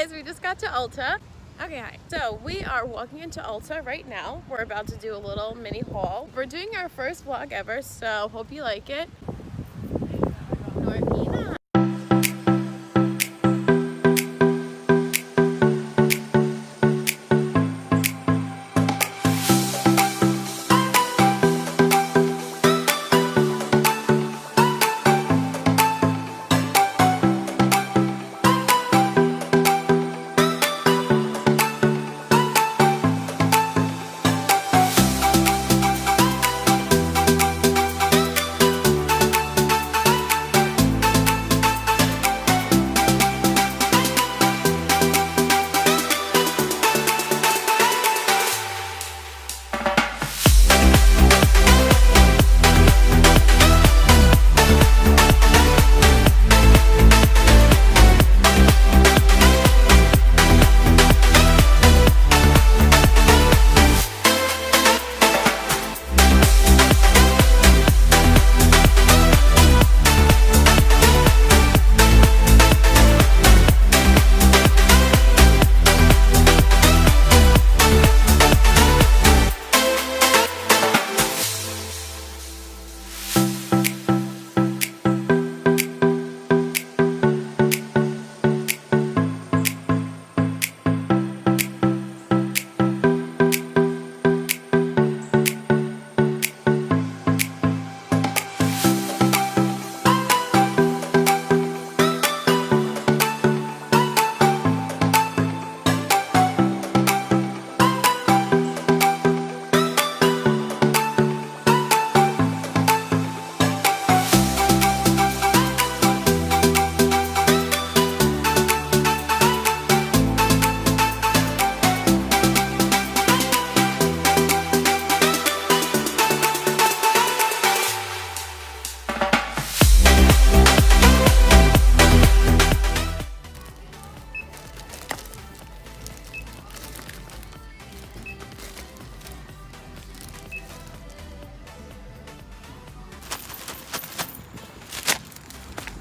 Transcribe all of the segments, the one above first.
guys, we just got to Ulta. Okay, hi. So we are walking into Ulta right now. We're about to do a little mini haul. We're doing our first vlog ever, so hope you like it.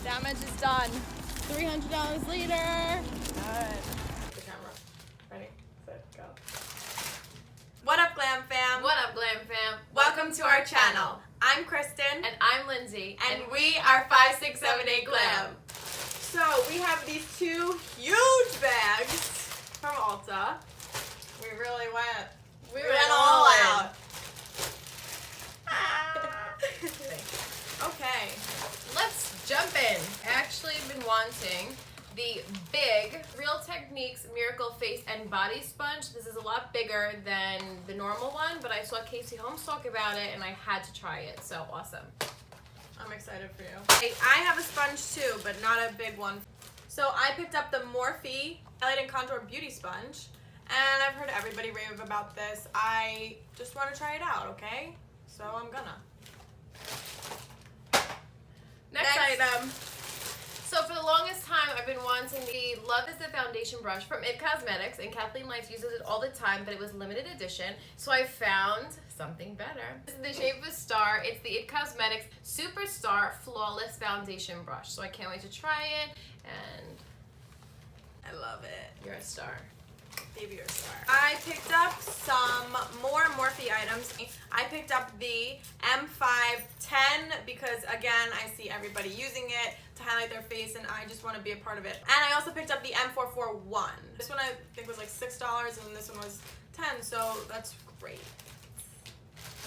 Damage is done. $300 later. Good. The camera. Ready, set, go. What up, Glam Fam? What up, Glam Fam? Welcome to our channel. I'm Kristen. And I'm Lindsay. And we are 5678 Glam. So we have these two huge bags from Ulta. We really went. We went all out. Okay. Let's jump in. I actually been wanting the big Real Techniques Miracle Face and Body Sponge. This is a lot bigger than the normal one, but I saw Casey Holmes talk about it and I had to try it. So awesome. I'm excited for you. I have a sponge too, but not a big one. So I picked up the Morphe Highlight and Contour Beauty Sponge, and I've heard everybody rave about this. I just want to try it out, okay? So I'm gonna. Next item. So for the longest time, I've been wanting the Love is the Foundation brush from IT Cosmetics, and Kathleen Lights uses it all the time, but it was limited edition. So I found something better. This is the shape of a star. It's the IT Cosmetics Superstar Flawless Foundation brush. So I can't wait to try it, and I love it. you're a star. Baby, you're a star. I picked up some more Morphe items. I picked up the M510 because, again, I see everybody using it to highlight their face, and I just want to be a part of it. And I also picked up the M441. This one I think was like $6, and this one was $10, so that's great.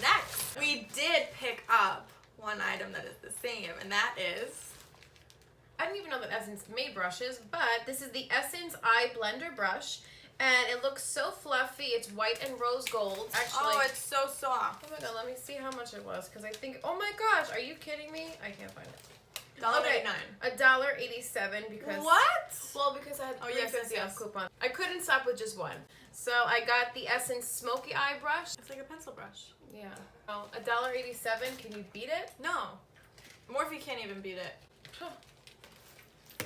Next, we did pick up one item that is the same, and that is... I didn't even know that Essence made brushes, but this is the Essence Eye Blender brush, and it looks so fluffy. It's white and rose gold. Actually, oh, it's so soft. Oh my god, let me see how much it was, because I think, oh my gosh, are you kidding me? I can't find it. $1.89. $1.87 because... What? Well, because I had 350 off coupon. I couldn't stop with just one. So I got the Essence Smokey Eye brush. It's like a pencil brush. Yeah. Oh, $1.87. Can you beat it? No. Morphe can't even beat it. Huh.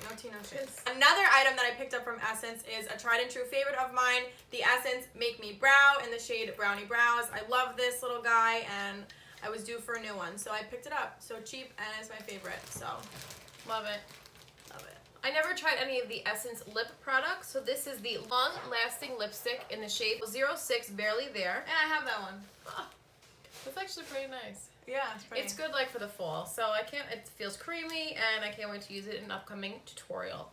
No tea, no shit. Another item that I picked up from Essence is a tried and true favorite of mine, the Essence Make Me Brow in the shade Brownie Brows. I love this little guy, and I was due for a new one, so I picked it up. So cheap, and it's my favorite, so love it. Love it. I never tried any of the Essence lip products, so this is the Long Lasting Lipstick in the shade 06 Barely There. Yeah, I have that one. Oh, it's actually pretty nice. Yeah, it's pretty. It's good like for the fall, so it feels creamy, and I can't wait to use it in an upcoming tutorial.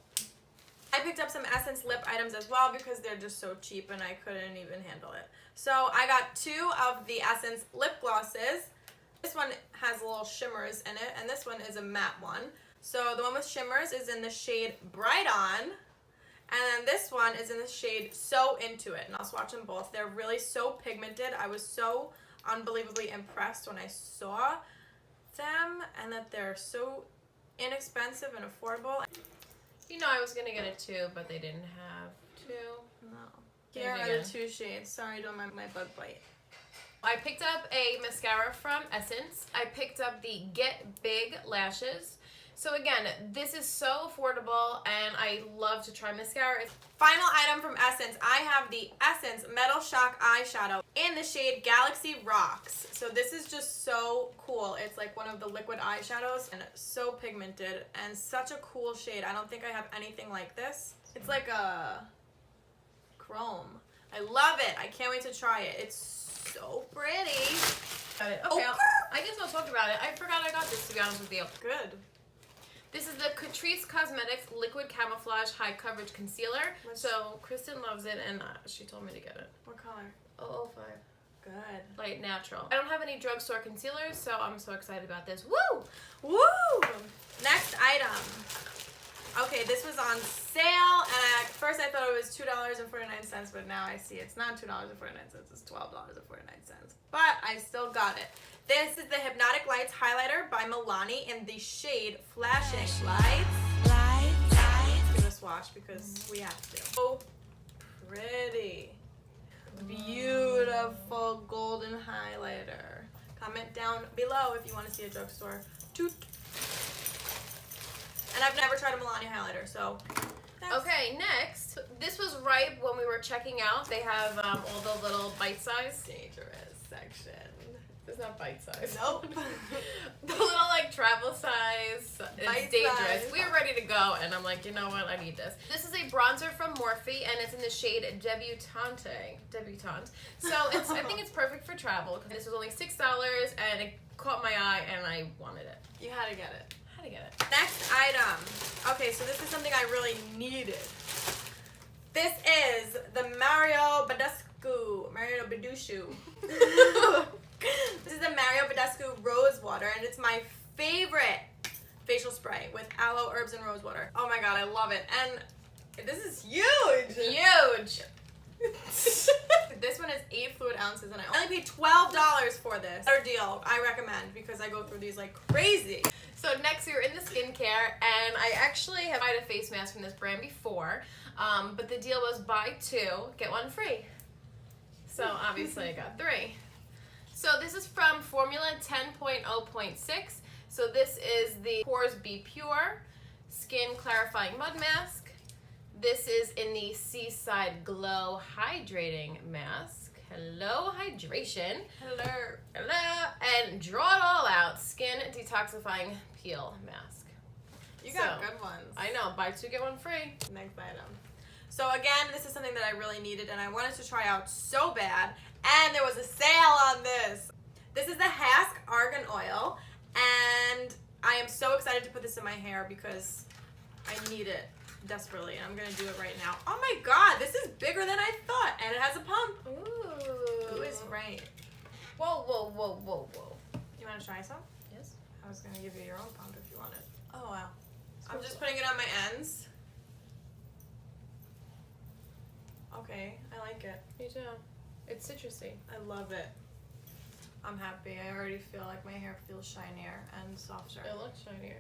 I picked up some Essence lip items as well because they're just so cheap and I couldn't even handle it. So I got 2 of the Essence lip glosses. This one has little shimmers in it, and this one is a matte one. So the one with shimmers is in the shade Bright On, and then this one is in the shade So Into It. And I'll swatch them both. They're really so pigmented. I was so unbelievably impressed when I saw them, and that they're so inexpensive and affordable. You know I was gonna get it too, but they didn't have 2. No. Here are the 2 shades. Sorry, don't mind my bug bite. I picked up a mascara from Essence. I picked up the Get Big Lashes. So again, this is so affordable, and I love to try mascara. Final item from Essence. I have the Essence Metal Shock Eyeshadow in the shade Galaxy Rocks. So this is just so cool. It's like one of the liquid eyeshadows, and it's so pigmented and such a cool shade. I don't think I have anything like this. It's like a chrome. I love it. I can't wait to try it. It's so pretty. Okay, Oh. I guess I'll talk about it. I forgot I got this, to be honest with you. Good. This is the Catrice Cosmetics Liquid Camouflage High Coverage Concealer. So Kristen loves it, and she told me to get it. What color? 005. Good. Light Natural. I don't have any drugstore concealers, so I'm so excited about this. Woo! Woo! Next item. Okay, this was on sale, and at first I thought it was $2.49, but now I see it's not $2.49, it's $12.49. But I still got it. This is the Hypnotic Lights Highlighter by Milani in the shade Flashing Lights. Give it a swatch because we have to. So pretty. Beautiful golden highlighter. Comment down below if you want to see a drugstore toot. And I've never tried a Milani highlighter, so. Okay, next. This was right when we were checking out. They have all the little bite-size. Dangerous section. It's not bite-size. Nope. The little like travel size. It's dangerous. We were ready to go, and I'm like, you know what? I need this. This is a bronzer from Morphe, and it's in the shade Debutante. So I think it's perfect for travel. This was only $6, and it caught my eye, and I wanted it. You had to get it. Next item. Okay, so this is something I really needed. This is the Badescu. This is the Badescu Rosewater, and it's my favorite facial spray with aloe, herbs, and rosewater. Oh my god, I love it. And this is huge. Huge. This one is 8 fluid ounces, and I only paid $12 for this. Better deal, I recommend, because I go through these like crazy. So next we were in the skincare, and I actually have tried a face mask from this brand before, but the deal was buy 2, get 1 free. So obviously I got 3. So this is from Formula 10.0.6. So this is the Pores Be Pure Skin Clarifying Mud Mask. This is in the Seaside Glow Hydrating Mask. Hello, hydration. Hello. Hello. And Draw It All Out Skin Detoxifying Peel Mask. You got good ones. I know. Buy 2, get 1 free. Next item. So again, this is something that I really needed and I wanted to try out so bad. And there was a sale on this. This is the Hask Argan Oil. And I am so excited to put this in my hair because I need it desperately. And I'm going to do it right now. Oh my god, this is bigger than I thought. And it has a pump. Ooh. Who is right? Whoa, whoa, whoa, whoa, whoa. You want to try some? Yes. I was going to give you your own pump if you wanted. Oh wow. I'm just putting it on my ends. Okay, I like it. Me too. It's citrusy. I love it. I'm happy. I already feel like my hair feels shinier and softer. It looks shinier.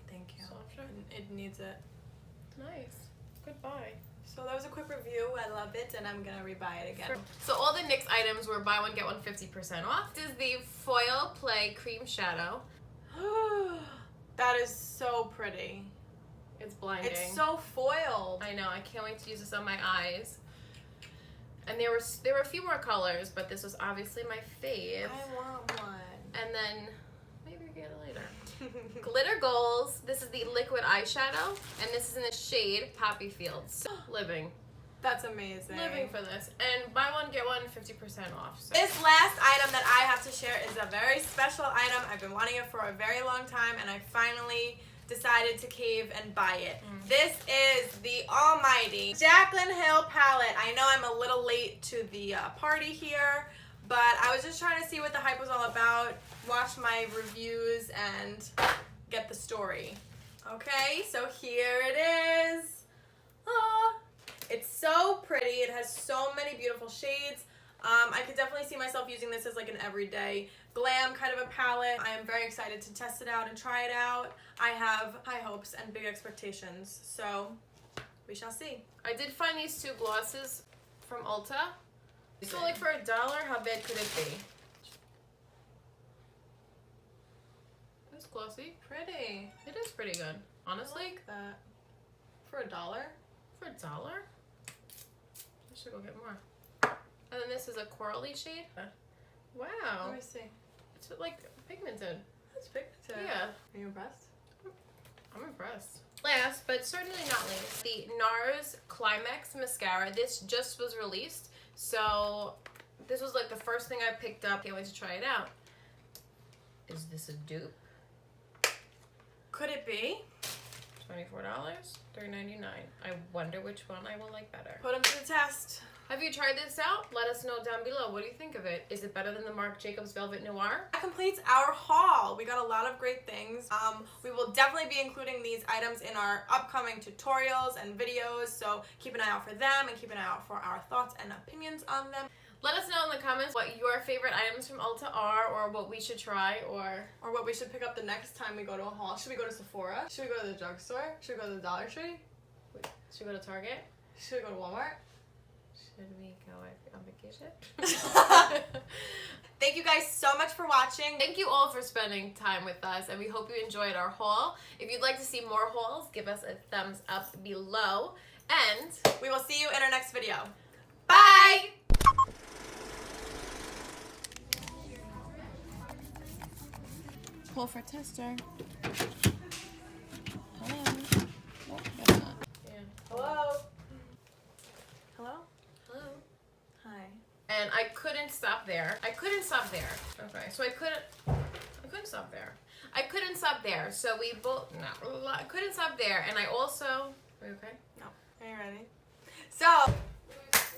Thank you. Softer. It needs it. Nice. Goodbye. So that was a quick review. I love it, and I'm gonna rebuy it again. So all the NYX items were buy 1 get 1 50% off. This is the Foil Play Cream Shadow. That is so pretty. It's blinding. It's so foiled. I know. I can't wait to use this on my eyes. And there were a few more colors, but this was obviously my fave. I want one. And then maybe get it later. Glitter Goals. This is the liquid eyeshadow, and this is in the shade Poppy Fields. Living. That's amazing. Living for this. And buy one, get one 50% off. So. This last item that I have to share is a very special item. I've been wanting it for a very long time, and I finally decided to cave and buy it. This is the almighty Jaclyn Hill palette. I know I'm a little late to the party here, but I was just trying to see what the hype was all about, watch my reviews, and get the story. Okay, so here it is. Ah, it's so pretty. It has so many beautiful shades. I could definitely see myself using this as like an everyday glam kind of a palette. I am very excited to test it out and try it out. I have high hopes and big expectations, so we shall see. I did find these two glosses from Ulta. So like for $1, how bad could it be? It's glossy. Pretty. It is pretty good, honestly. I like that. For $1? For $1? I should go get more. And then this is a corally shade. Wow. Let me see. It's like pigmented. That's pigmented. Yeah. Are you impressed? I'm impressed. Last, but certainly not least, the NARS CLIMAX mascara. This just was released, so this was like the first thing I picked up. Can't wait to try it out. Is this a dupe? Could it be? $24, $3.99. I wonder which one I will like better. Put them to the test. Have you tried this out? Let us know down below. What do you think of it? Is it better than the Marc Jacobs Velvet Noir? That completes our haul. We got a lot of great things. We will definitely be including these items in our upcoming tutorials and videos, so keep an eye out for them and keep an eye out for our thoughts and opinions on them. Let us know in the comments what your favorite items from Ulta are, or what we should try, or what we should pick up the next time we go to a haul. Should we go to Sephora? Should we go to the drugstore? Should we go to the Dollar Tree? should we go to Target? Should we go to Walmart? Should we go on vacation? Thank you guys so much for watching. Thank you all for spending time with us, and we hope you enjoyed our haul. If you'd like to see more hauls, give us a thumbs up below, and we will see you in our next video. Bye! Pull for tester. Hello. Oh, that's not. Yeah. Hello? Hello? Hello. Hi. And I couldn't stop there. I couldn't stop there. Okay, so I couldn't stop there. I couldn't stop there. So we both, no, I couldn't stop there. And I also, are you okay? No. Are you ready? So,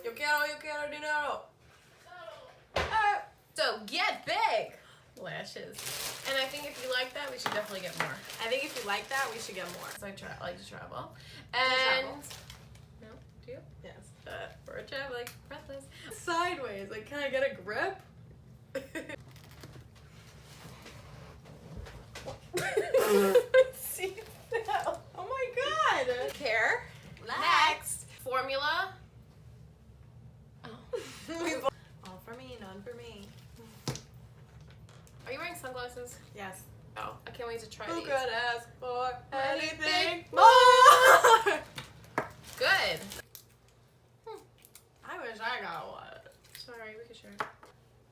yo quiero dinero. So get big. Lashes. And I think if you like that, we should definitely get more. I think if you like that, we should get more. So I like to travel. And, no, do you? Yes. We're traveling, breathless. Sideways. Like, can I get a grip? See that? Oh my god. Care. Next. Formula. Oh. All for me, none for me. Are you wearing sunglasses? Yes. Oh, I can't wait to try Who these. could ask for anything Anything more? Good. I wish I got one. Sorry, we can share.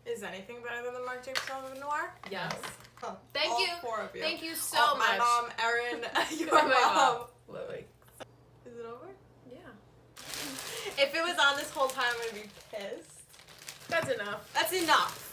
Is anything better than the Marc Jacobs Velvet Noir? Yes. Oh, Thank all you. Four of you. Thank you so oh, much. My mom, Erin, your My mom. Lily. Is it over? Yeah. If it was on this whole time, I'd be pissed. That's enough. That's enough.